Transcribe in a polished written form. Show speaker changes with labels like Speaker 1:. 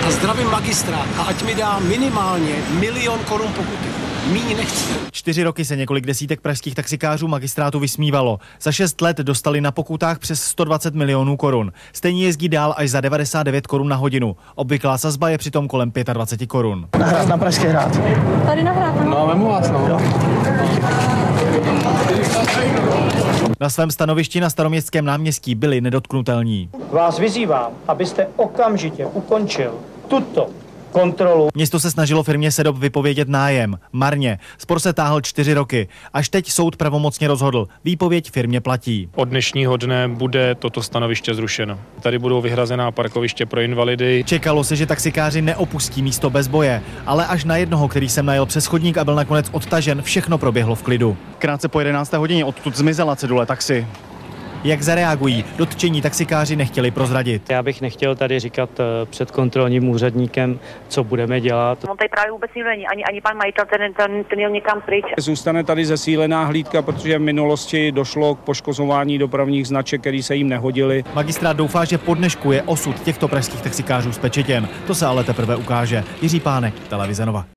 Speaker 1: A zdravím magistrát a ať mi dá minimálně 1 000 000 korun pokuty. Míň nechci.
Speaker 2: 4 roky se několik desítek pražských taxikářů magistrátu vysmívalo. Za 6 let dostali na pokutách přes 120 milionů korun. Stejně jezdí dál až za 99 korun na hodinu. Obvyklá sazba je přitom kolem 25 korun.
Speaker 3: Nahrát na Pražský hrad.
Speaker 4: Tady nahrát, ano.
Speaker 3: No, vemu vás, no.
Speaker 2: Na svém stanovišti na Staroměstském náměstí byli nedotknutelní.
Speaker 5: Vás vyzývám, abyste okamžitě ukončil tuto kontrolu.
Speaker 2: Město se snažilo firmě Sedop vypovědět nájem. Marně. Spor se táhl 4 roky. Až teď soud pravomocně rozhodl. Výpověď firmě platí.
Speaker 6: Od dnešního dne bude toto stanoviště zrušeno. Tady budou vyhrazená parkoviště pro invalidy.
Speaker 2: Čekalo se, že taxikáři neopustí místo bez boje, ale až na jednoho, který sem najel přes chodník a byl nakonec odtažen, všechno proběhlo v klidu.
Speaker 7: Krátce po 11. hodině odtud zmizela cedule taxi.
Speaker 2: Jak zareagují? Dotčení taxikáři nechtěli prozradit.
Speaker 8: Já bych nechtěl tady říkat před kontrolním úředníkem, co budeme dělat.
Speaker 4: On tady právě vůbec nikdo není, ani pan majitel, ten jel někam pryč.
Speaker 9: Zůstane tady zesílená hlídka, protože v minulosti došlo k poškozování dopravních značek, které se jim nehodily.
Speaker 2: Magistrát doufá, že po dnešku je osud těchto pražských taxikářů zpečetěn. To se ale teprve ukáže. Jiří Pánek, Televize Nova.